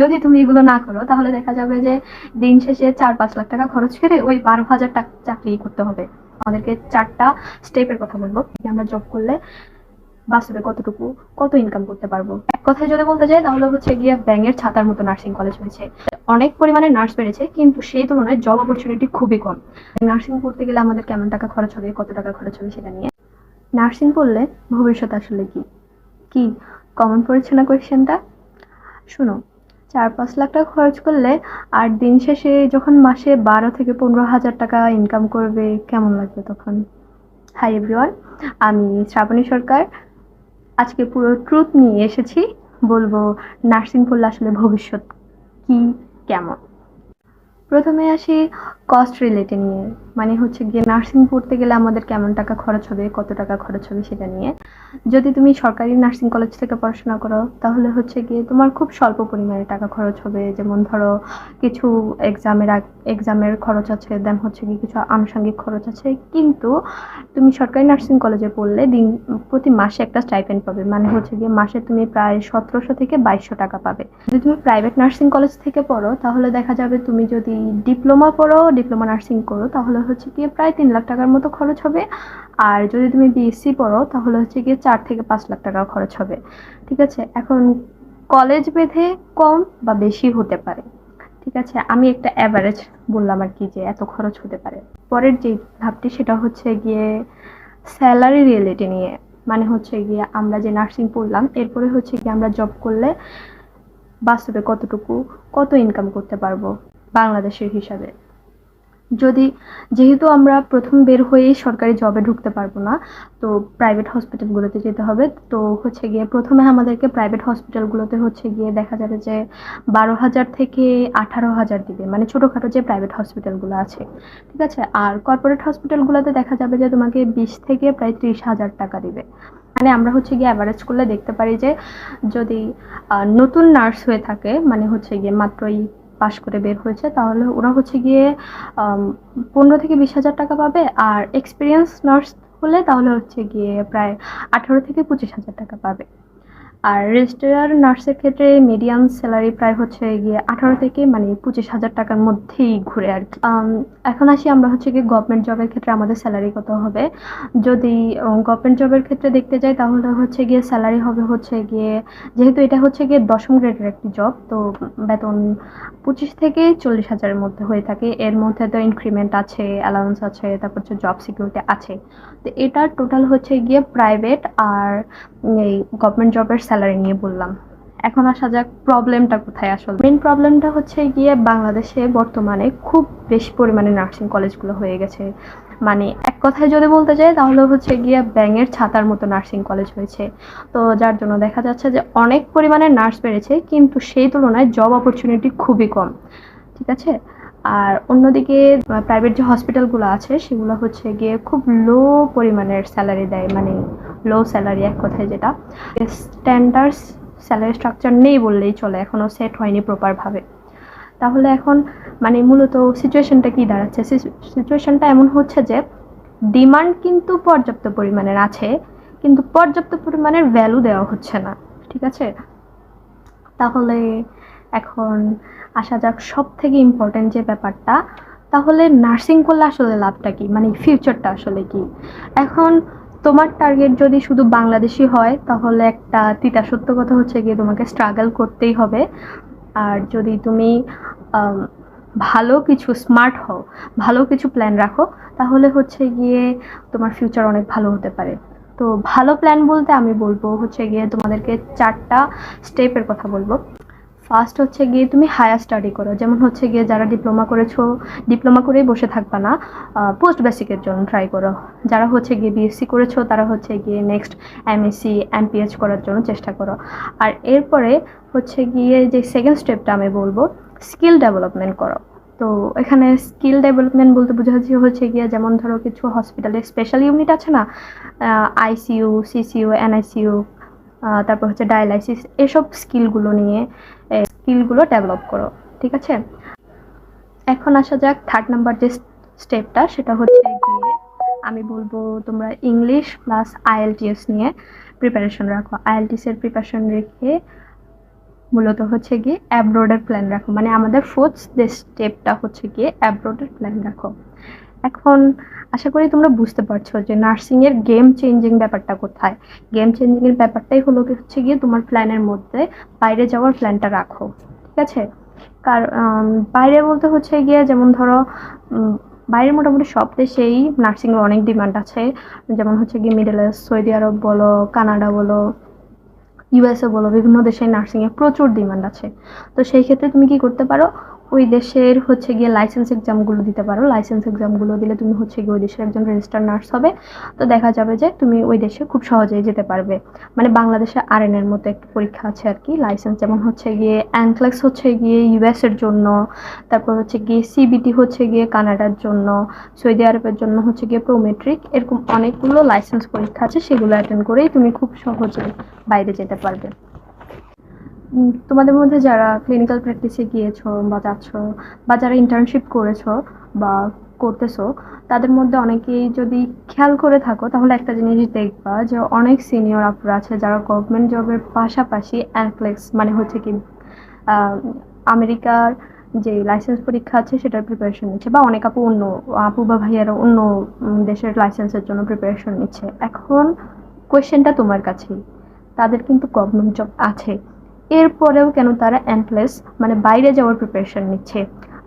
যদি তুমি এগুলো না করো তাহলে দেখা যাবে যে দিন শেষে 4-5 লাখ টাকা খরচ করে ওই 12,000 টাকা চাকরি করতে হবে। আমাদেরকে 4টা স্টেপের কথা বলবো যে আমরা জব করলে বাস্তবে কতটুকু কত ইনকাম করতে পারবো। এক কথায় যদি বলতে যাই তাহলে হচ্ছে গিয়ে ব্যাঙের ছাতার মতো নার্সিং কলেজ হয়েছে। অনেক পরিমাণে নার্স বেড়েছে কিন্তু সেই তুলনায় জব অপরচুনিটি খুবই কম। নার্সিং পড়তে গেলে আমাদের কেমন টাকা খরচ হবে, কত টাকা খরচ হবে সেটা নিয়ে। নার্সিং পড়লে ভবিষ্যৎ আসলে কি কি কমন পড়েছে না কোয়েশ্চেনটা? শোনো, 4-5 লাখ টাকা খরচ করলে আর দিন শেষে যখন মাসে 12 থেকে 15 হাজার টাকা ইনকাম করবে কেমন লাগবে তখন? হাই এভরিওয়ান, আমি শ্রাবণী সরকার। আজকে পুরো ট্রুথ নিয়ে এসেছি, বলবো নার্সিং পড়লে আসলে ভবিষ্যৎ কি, কেমন। প্রথমে আসি কস্ট রিলেটেড নিয়ে, মানে হচ্ছে গিয়ে নার্সিং পড়তে গেলে আমাদের কেমন টাকা খরচ হবে, কত টাকা খরচ হবে সেটা নিয়ে। যদি তুমি সরকারি নার্সিং কলেজ থেকে পড়াশোনা করো তাহলে হচ্ছে গিয়ে তোমার খুব স্বল্প পরিমাণে টাকা খরচ হবে। যেমন ধরো কিছু এক্সামের খরচ আছে, দেন হচ্ছে গিয়ে কিছু আনুষঙ্গিক খরচ আছে। কিন্তু তুমি সরকারি নার্সিং কলেজে পড়লে প্রতি মাসে একটা স্টাইপেন্ড পাবে, মানে হচ্ছে গিয়ে মাসে তুমি প্রায় 1700 থেকে 2200 টাকা পাবে। যদি তুমি প্রাইভেট নার্সিং কলেজ থেকে পড়ো তাহলে দেখা যাবে তুমি যদি ডিপ্লোমা পড়ো, ডিপ্লোমা নার্সিং করো তাহলে হচ্ছে গিয়ে প্রায় 3 লাখ টাকার মতো খরচ হবে। আর যদি তুমি বিএসসি পড়ো তাহলে হচ্ছে গিয়ে 4 থেকে 5 লাখ টাকা খরচ হবে। ঠিক আছে, এখন কলেজ ভেদে কম বা বেশি হতে পারে। ঠিক আছে, আমি একটা অ্যাভারেজ বললাম আর কি যে এত খরচ হতে পারে। পরের যে ধাপটি সেটা হচ্ছে গিয়ে স্যালারি রিয়েলিটি নিয়ে, মানে হচ্ছে গিয়ে আমরা যে নার্সিং পড়লাম এরপরে হচ্ছে গিয়ে আমরা জব করলে বাস্তবে কতটুকু কত ইনকাম করতে পারবো বাংলাদেশের হিসাবে। যদি যেহেতু আমরা প্রথম বের হয়েই সরকারি জবে ঢুকতে পারবো না, তো প্রাইভেট হসপিটালগুলোতে যেতে হবে। তো হচ্ছে গিয়ে প্রথমে আমাদেরকে প্রাইভেট হসপিটালগুলোতে হচ্ছে গিয়ে দেখা যাবে যে 12,000 থেকে 18,000 দিবে, মানে ছোটোখাটো যে প্রাইভেট হসপিটালগুলো আছে। ঠিক আছে, আর কর্পোরেট হসপিটালগুলোতে দেখা যাবে যে তোমাকে 20 থেকে প্রায় 30,000 টাকা দিবে। মানে আমরা হচ্ছে গিয়ে অ্যাভারেজ করলে দেখতে পারি যে যদি নতুন নার্স হয়ে থাকে, মানে হচ্ছে গিয়ে মাত্রই পাশ করে বের হয়েছে, তাহলে ওরা হচ্ছে গিয়ে 15 থেকে 20 হাজার টাকা পাবে। আর এক্সপিরিয়েন্স নার্স হলে তাহলে হচ্ছে গিয়ে প্রায় 18 থেকে 25 হাজার টাকা পাবে। আর রেজিস্ট্রার নার্সের ক্ষেত্রে মিডিয়াম স্যালারি প্রায় হচ্ছে গিয়ে 18 থেকে মানে 25 হাজার টাকার মধ্যেই ঘুরে আর কি। এখন আসি আমরা হচ্ছে গিয়ে গভর্নমেন্ট জবের ক্ষেত্রে আমাদের স্যালারি কত হবে। যদি গভর্নমেন্ট জবের ক্ষেত্রে দেখতে যাই তাহলে হচ্ছে গিয়ে স্যালারি হবে হচ্ছে গিয়ে, যেহেতু এটা হচ্ছে গিয়ে 10ম গ্রেডের একটি জব, তো বেতন 25 থেকে 40 হাজারের মধ্যে হয়ে থাকে। এর মধ্যে তো ইনক্রিমেন্ট আছে, অ্যালাউন্স আছে, তারপর হচ্ছে জব সিকিউরিটি আছে। তো এটার টোটাল হচ্ছে গিয়ে প্রাইভেট আর এই গভর্নমেন্ট জবের স্যালারি নিয়ে বললাম। এখন আসা যাক প্রবলেমটা কোথায়। আসলে মেন প্রবলেমটা হচ্ছে গিয়ে বাংলাদেশে বর্তমানে খুব বেশি পরিমাণে নার্সিং কলেজগুলো হয়ে গেছে। মানে এক কথায় যদি বলতে যাই তাহলে হচ্ছে গিয়ে ব্যাঙের ছাতার মতো নার্সিং কলেজ হয়েছে। তো যার জন্য দেখা যাচ্ছে যে অনেক পরিমাণে নার্স বেড়েছে কিন্তু সেই তুলনায় জব অপরচুনিটি খুবই কম। ঠিক আছে, আর অন্যদিকে প্রাইভেট যে হসপিটালগুলো আছে সেগুলো হচ্ছে গিয়ে খুব লো পরিমাণের স্যালারি দেয়, মানে লো স্যালারি এক কথায় যেটা স্ট্যান্ডার্ড স্যালারি স্ট্রাকচার নেই বললেই চলে, এখনো সেট হয়নি প্রপারভাবে। তাহলে এখন মানে মূলত সিচুয়েশনটা কি দাঁড়াচ্ছে, সিচুয়েশনটা এমন হচ্ছে যে ডিমান্ড কিন্তু পর্যাপ্ত পরিমাণের আছে কিন্তু পর্যাপ্ত পরিমাণের ভ্যালু দেওয়া হচ্ছে না। ঠিক আছে, তাহলে এখন আসা যাক সব থেকে ইম্পর্টেন্ট যে ব্যাপারটা, তাহলে নার্সিং করলে আসলে লাভটা কি, মানে ফিউচারটা আসলে কি। এখন তোমার টার্গেট যদি শুধু বাংলাদেশি হয় তাহলে একটা তিতা সত্য কথা হচ্ছে গিয়ে তোমাকে স্ট্রাগল করতেই হবে। আর যদি তুমি আম, ভালো কিছু স্মার্ট হও, ভালো কিছু প্ল্যান রাখো, তাহলে হচ্ছে গিয়ে তোমার ফিউচার অনেক ভালো হতে পারে। তো ভালো প্ল্যান বলতে আমি বলবো হচ্ছে গিয়ে তোমাদেরকে 4টা স্টেপের কথা বলবো। ফার্স্ট হচ্ছে গিয়ে তুমি হায়ার স্টাডি করো, যেমন হচ্ছে গিয়ে যারা ডিপ্লোমা করেছো ডিপ্লোমা করেই বসে থাকবা না, পোস্ট বেসিকের জন্য ট্রাই করো। যারা হচ্ছে গিয়ে বিএসসি করেছো তারা হচ্ছে গিয়ে নেক্সট এমএসসি এমপিএইচ করার জন্য চেষ্টা করো। আর এরপরে হচ্ছে গিয়ে যে সেকেন্ড স্টেপটা আমি বলবো, স্কিল ডেভেলপমেন্ট করো। তো এখানে স্কিল ডেভেলপমেন্ট বলতে বোঝাচ্ছি হচ্ছে গিয়ে যেমন ধরো কিছু হসপিটালে স্পেশাল ইউনিট আছে না, আইসিইউ, সিসিইউ, এনআইসিইউ, তারপর হচ্ছে ডায়ালাইসিস, এসব স্কিলগুলো ডেভেলপ করো। ঠিক আছে, এখন আসা যাক থার্ড নাম্বার যে স্টেপটা সেটা হচ্ছে গিয়ে আমি বলবো তোমরা ইংলিশ প্লাস আইএলটিএস নিয়ে প্রিপারেশন রাখো। আইএলটিএস এর প্রিপারেশন রেখে মূলত হচ্ছে গিয়ে অ্যাব্রোডের প্ল্যান রাখো, মানে আমাদের ফোর্থ স্টেপটা হচ্ছে গিয়ে অ্যাব্রোডের প্ল্যান রাখো। এখন আশা করি তোমরা বুঝতে পারছো যে নার্সিং এর গেম চেঞ্জিং ব্যাপারটা কোথায়। গেম চেঞ্জিং এর ব্যাপারটাই হলো হচ্ছে গিয়ে তোমার প্ল্যানের মধ্যে বাইরে যাওয়ার প্ল্যানটা রাখো, ঠিক আছে? বাইরে বলতে হচ্ছে গিয়ে যেমন ধরো বাইরে মোটামুটি সব দেশেই নার্সিং এর অনেক ডিমান্ড আছে। যেমন হচ্ছে গিয়ে মিডল ইস্ট, সৌদি আরব বলো, কানাডা বলো, ইউএসএ বলো, বিভিন্ন দেশে নার্সিং এর প্রচুর ডিমান্ড আছে। তো সেই ক্ষেত্রে তুমি কি করতে পারো, ওই দেশের হচ্ছে গিয়ে লাইসেন্স এক্সামগুলো দিতে পারো। লাইসেন্স এক্সামগুলো দিলে তুমি হচ্ছে গিয়ে ওই দেশের একজন রেজিস্টার্ড নার্স হবে। তো দেখা যাবে যে তুমি ওই দেশে খুব সহজেই যেতে পারবে। মানে বাংলাদেশে আরএন এর মতো একটা পরীক্ষা আছে আর কি, লাইসেন্স। যেমন হচ্ছে গিয়ে অ্যানক্লেক্স হচ্ছে গিয়ে ইউএস এর জন্য, তারপর হচ্ছে গিয়ে সিবিটি হচ্ছে গিয়ে কানাডার জন্য, সৌদি আরবের জন্য হচ্ছে গিয়ে প্রোমেট্রিক, এরকম অনেকগুলো লাইসেন্স পরীক্ষা আছে, সেগুলো অ্যাটেন্ড করেই তুমি খুব সহজে বাইরে যেতে পারবে। তোমাদের মধ্যে যারা ক্লিনিক্যাল প্র্যাকটিসে গিয়েছো বা যাচ্ছ, বা যারা ইন্টার্নশিপ করেছো বা করতেছো, তাদের মধ্যে অনেকেই যদি খেয়াল করে থাকো তাহলে একটা জিনিস দেখবা যে অনেক সিনিয়র আপুরা আছে যারা গভর্নমেন্ট জবের পাশাপাশি অ্যানক্লেক্স মানে হচ্ছে কি আহ, আমেরিকার যে লাইসেন্স পরীক্ষা আছে সেটার প্রিপারেশন নিচ্ছে, বা অনেক আপু অন্য আপু বা ভাইয়ারা অন্য দেশের লাইসেন্সের জন্য প্রিপারেশন নিচ্ছে। এখন কোয়েশ্চেনটা তোমার কাছেই, তাদের কিন্তু গভর্নমেন্ট জব আছে, এরপরেও কেন তারা এন্ডলেস মানে বাইরে যাওয়ার প্রিপারেশন নিচ্ছে?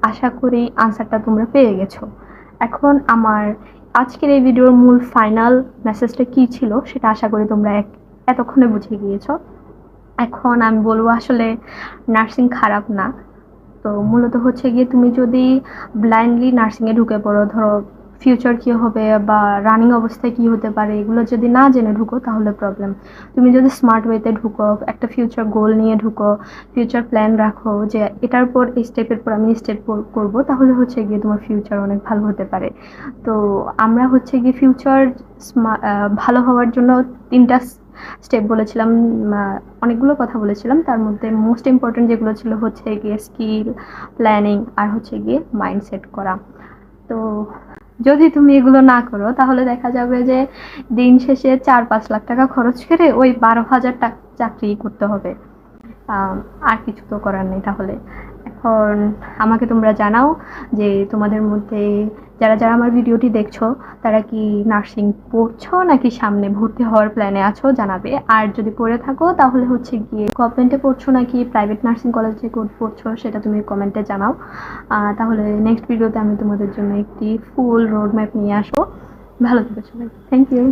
আশা করি আনসারটা তোমরা পেয়ে গেছো। এখন আমার আজকের এই ভিডিওর মূল ফাইনাল মেসেজটা কি ছিল সেটা আশা করি তোমরা এতক্ষণে বুঝে গিয়েছো। এখন আমি বলবো আসলে নার্সিং খারাপ না। তো মূলত হচ্ছে গিয়ে তুমি যদি ব্লাইন্ডলি নার্সিংয়ে ঢুকে পড়ো, ধরো ফিউচার কি হবে বা রানিং অবস্থায় কি হতে পারে এগুলো যদি না জেনে ঢুকো তাহলে প্রবলেম। তুমি যদি স্মার্ট ওয়েতে ঢুকো, একটা ফিউচার গোল নিয়ে ঢুকো, ফিউচার প্ল্যান রাখো যে এটার পর এই স্টেপের পর আমি স্টেপ করবো, তাহলে হচ্ছে গিয়ে তোমার ফিউচার অনেক ভালো হতে পারে। তো আমরা হচ্ছে গিয়ে ফিউচার ভালো হওয়ার জন্য 3টা স্টেপ বলেছিলাম, অনেকগুলো কথা বলেছিলাম, তার মধ্যে মোস্ট ইম্পর্টেন্ট যেগুলো ছিল হচ্ছে গিয়ে স্কিল, প্ল্যানিং, আর হচ্ছে গিয়ে মাইন্ডসেট করা। তো যদি তুমি এগুলো না করো তাহলে দেখা যাবে যে দিন শেষে 4-5 লাখ টাকা খরচ করে ওই 12,000 টাকা চাকরি করতে হবে। আম, আর কিছু তো করার নেই তাহলে। এখন আমাকে তোমরা জানাও যে তোমাদের মধ্যে যারা যারা আমার ভিডিওটি দেখছো তারা কি নার্সিং পড়ছো নাকি সামনে ভর্তি হওয়ার প্ল্যানে আছো, জানাবে। আর যদি পড়ে থাকো তাহলে হচ্ছে গিয়ে গভর্নমেন্টে পড়ছো নাকি প্রাইভেট নার্সিং কলেজে পড়ছো সেটা তুমি কমেন্টে জানাও। তাহলে নেক্সট ভিডিওতে আমি তোমাদের জন্য একটি ফুল রোড ম্যাপ নিয়ে আসবো। ভালো থেকো সবাই, থ্যাংক ইউ।